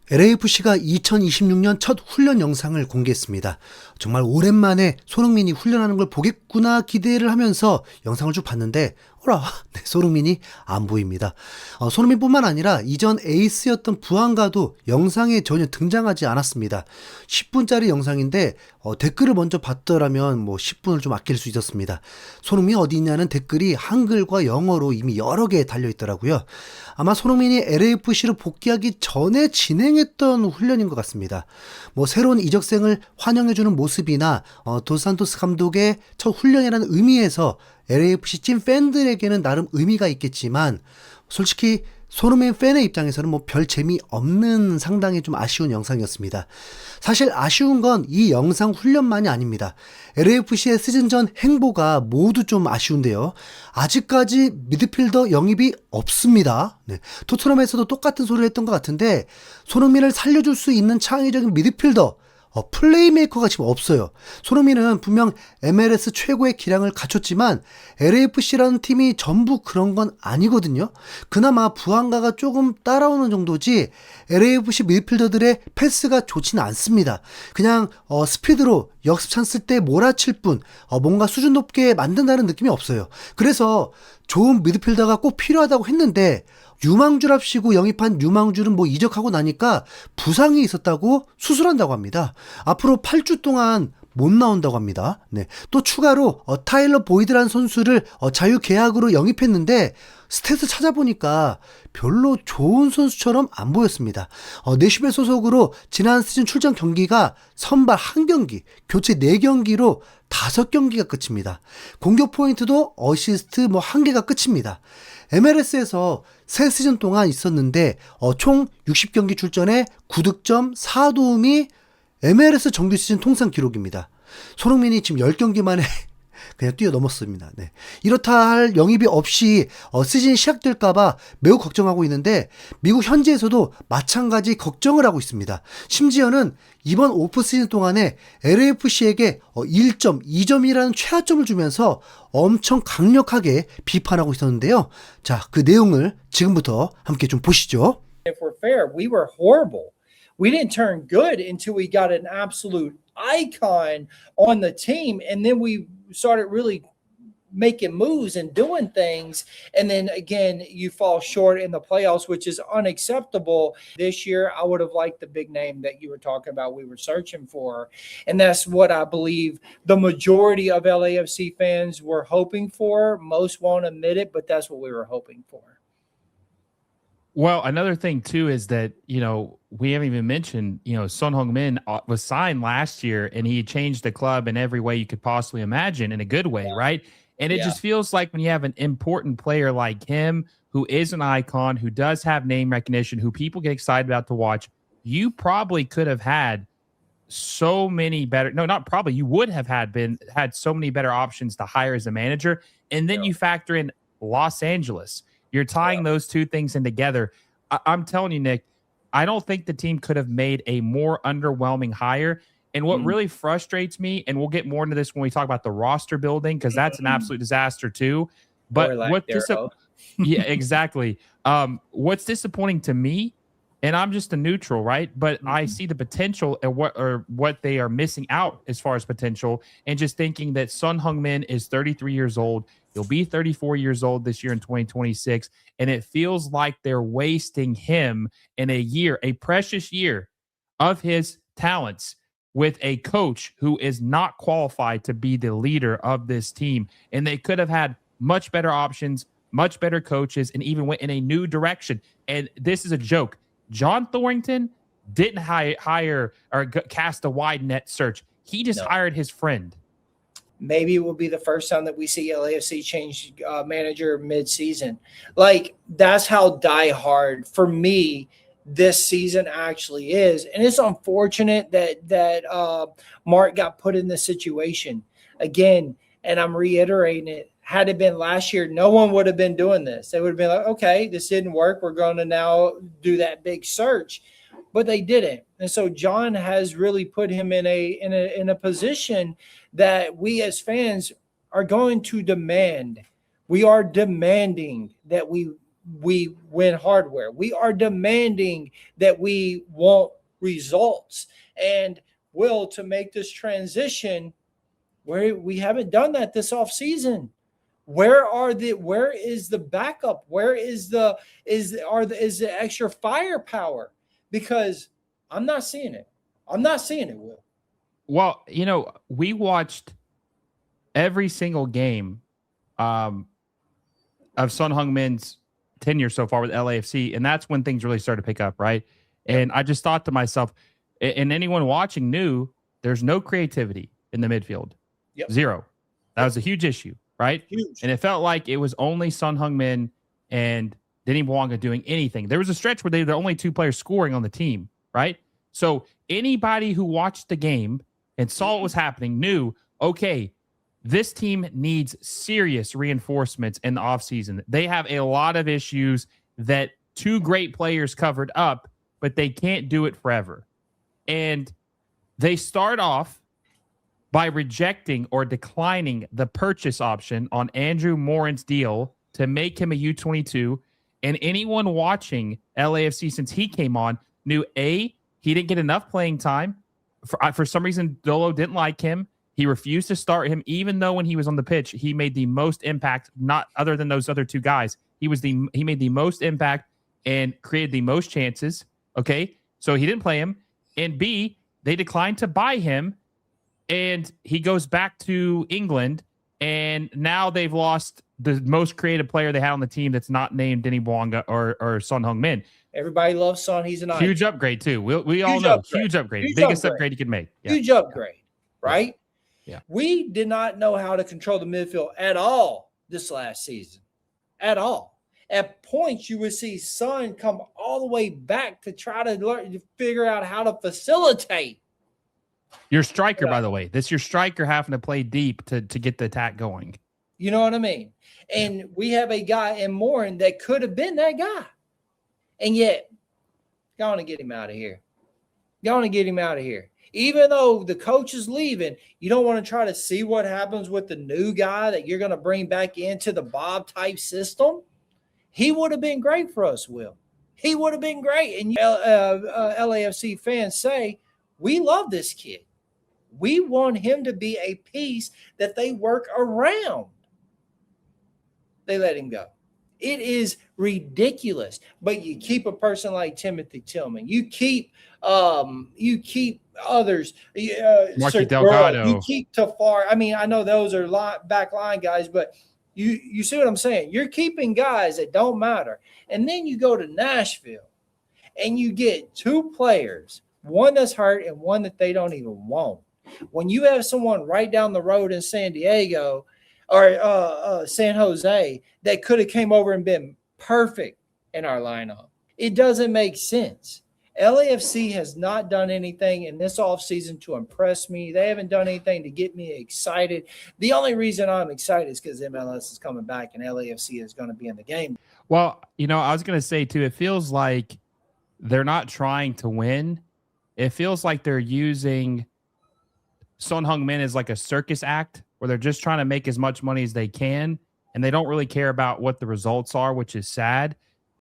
LAFC가 2026년 첫 훈련 영상을 공개했습니다. 정말 오랜만에 손흥민이 훈련하는 걸 보겠구나 기대를 하면서 영상을 쭉 봤는데 네, 손흥민이 안 보입니다. 손흥민뿐만 아니라 이전 에이스였던 부한가도 영상에 전혀 등장하지 않았습니다. 10분짜리 영상인데 댓글을 먼저 봤더라면 10분을 좀 아낄 수 있었습니다. 손흥민이 어디 있냐는 댓글이 한글과 영어로 이미 여러 개 달려있더라고요. 아마 손흥민이 LAFC로 복귀하기 전에 진행했던 훈련인 것 같습니다. 새로운 이적생을 환영해주는 모습이나 도산토스 감독의 첫 훈련이라는 의미에서 LAFC 찐 팬들에게는 나름 의미가 있겠지만 솔직히 손흥민 팬의 입장에서는 별 재미없는 상당히 좀 아쉬운 영상이었습니다. 사실 아쉬운 건 이 영상 훈련만이 아닙니다. LAFC의 시즌 전 행보가 모두 좀 아쉬운데요. 아직까지 미드필더 영입이 없습니다. 네, 토트넘에서도 똑같은 소리를 했던 것 같은데 손흥민을 살려줄 수 있는 창의적인 미드필더 플레이메이커가 지금 없어요. 손흥민은 분명 MLS 최고의 기량을 갖췄지만 LAFC라는 팀이 전부 그런 건 아니거든요. 그나마 부한가가 조금 따라오는 정도지 LAFC 미드필더들의 패스가 좋지는 않습니다. 그냥 스피드로 역습 찬스 때 몰아칠 뿐 뭔가 수준 높게 만든다는 느낌이 없어요. 그래서 좋은 미드필더가 꼭 필요하다고 했는데 유망주랍시고 영입한 유망주는 이적하고 나니까 부상이 있었다고 수술한다고 합니다. 앞으로 8주 동안 못 나온다고 합니다. 네. 또 추가로 타일러 보이드라는 선수를 자유 계약으로 영입했는데 스탯을 찾아보니까 별로 좋은 선수처럼 안 보였습니다. 내슈벨 소속으로 지난 시즌 출전 경기가 선발 1경기, 교체 4경기로 5경기가 끝입니다. 공격 포인트도 어시스트 1개가 끝입니다. MLS에서 3시즌 동안 있었는데 총 60경기 출전에 9득점 4도움이 MLS 정규 시즌 통산 기록입니다. 손흥민이 지금 10경기 만에 그냥 뛰어넘었습니다. 네. 이렇다 할 영입이 없이 시즌이 시작될까봐 매우 걱정하고 있는데 미국 현지에서도 마찬가지 걱정을 하고 있습니다. 심지어는 이번 오프시즌 동안에 LAFC에게 1점, 2점이라는 최하점을 주면서 엄청 강력하게 비판하고 있었는데요. 자, 그 내용을 지금부터 함께 좀 보시죠. If we're fair, we were horrible. We didn't turn good until we got an absolute icon on the team, and then we started really making moves and doing things, and then again you fall short in the playoffs, which is unacceptable. This year I would have liked the big name that you were talking about we were searching for, and that's what I believe the majority of LAFC fans were hoping for. Most won't admit it, but that's what we were hoping for. Well, another thing too is that, we haven't even mentioned, Son Heung-min was signed last year and he changed the club in every way you could possibly imagine, in a good way, right? And it just feels like when you have an important player like him, who is an icon, who does have name recognition, who people get excited about to watch, you probably could have had so many better, no, not probably, you would have had so many better options to hire as a manager. And then you factor in Los Angeles. You're tying those two things in together. I'm telling you, Nick, I don't think the team could have made a more underwhelming hire. And what really frustrates me, and we'll get more into this when we talk about the roster building, because that's an absolute disaster too. But yeah, exactly. What's disappointing to me, and I'm just a neutral, right? But I see the potential and what they are missing out as far as potential, and just thinking that Son Heung-min is 33 years old. He'll be 34 years old this year in 2026, and it feels like they're wasting him in a precious year of his talents with a coach who is not qualified to be the leader of this team. And they could have had much better options, much better coaches, and even went in a new direction. And this is a joke. John Thornton didn't hire or cast a wide net search. He just hired his friend. Maybe it will be the first time that we see LAFC change manager mid-season. Like, that's how diehard for me this season actually is. And it's unfortunate that Mark got put in this situation again. And I'm reiterating it. Had it been last year, no one would have been doing this. They would have been like, okay, this didn't work. We're going to now do that big search. But they didn't. And so John has really put him in a position that we as fans are going to demand. We are demanding that we we win hardware. We are demanding that we want results. And Will, to make this transition, where we haven't done that this offseason. Where is the backup? Where is the extra firepower? Because I'm not seeing it. I'm not seeing it, Will. Well, you know, we watched every single game of Son Heung-min's tenure so far with LAFC, and that's when things really started to pick up, right? And I just thought to myself, and anyone watching knew there's no creativity in the midfield. Yep. Zero. That was a huge issue, right? Huge. And it felt like it was only Son Heung-min and Denny Bwanga doing anything. There was a stretch where they were the only two players scoring on the team, right? So anybody who watched the game and saw what was happening knew, okay, this team needs serious reinforcements in the offseason. They have a lot of issues that two great players covered up, but they can't do it forever. And they start off by rejecting or declining the purchase option on Andrew Morin's deal to make him a U22. And anyone watching LAFC since he came on knew, A, he didn't get enough playing time. For some reason, Dolo didn't like him. He refused to start him, even though when he was on the pitch, he made the most impact, not other than those other two guys. He made the most impact and created the most chances. Okay, so he didn't play him. And B, they declined to buy him, and he goes back to England, and now they've lost the most creative player they had on the team that's not named Denny Bwanga or Son Heung-min. Everybody loves Son. He's an huge upgrade too. We all know upgrade. huge upgrade, Huge biggest upgrade you could make. Yeah. Huge upgrade, right? Yeah. We did not know how to control the midfield at all this last season, at all. At points, you would see Son come all the way back to try to learn to figure out how to facilitate. Your striker, by the way, this your striker having to play deep to get the attack going. You know what I mean? And we have a guy in Morin that could have been that guy. And yet, go on and get him out of here. Go on and get him out of here. Even though the coach is leaving, you don't want to try to see what happens with the new guy that you're going to bring back into the Bob type system. He would have been great for us, Will. He would have been great. And LAFC fans say, we love this kid. We want him to be a piece that they work around. They let him go. It is ridiculous. But you keep a person like Timothy Tillman. You keep others. Marky Delgado. You keep Tafar. I mean, I know those are back line guys, but you see what I'm saying? You're keeping guys that don't matter. And then you go to Nashville and you get two players, one that's hurt and one that they don't even want. When you have someone right down the road in San Diego or San Jose that could have came over and been perfect in our lineup, it doesn't make sense. LAFC has not done anything in this offseason to impress me. They haven't done anything to get me excited. The only reason I'm excited is because MLS is coming back and LAFC is going to be in the game. Well, you know, I was going to say, too, it feels like they're not trying to win. It feels like they're using Son Heung-min as like a circus act where they're just trying to make as much money as they can, and they don't really care about what the results are, which is sad.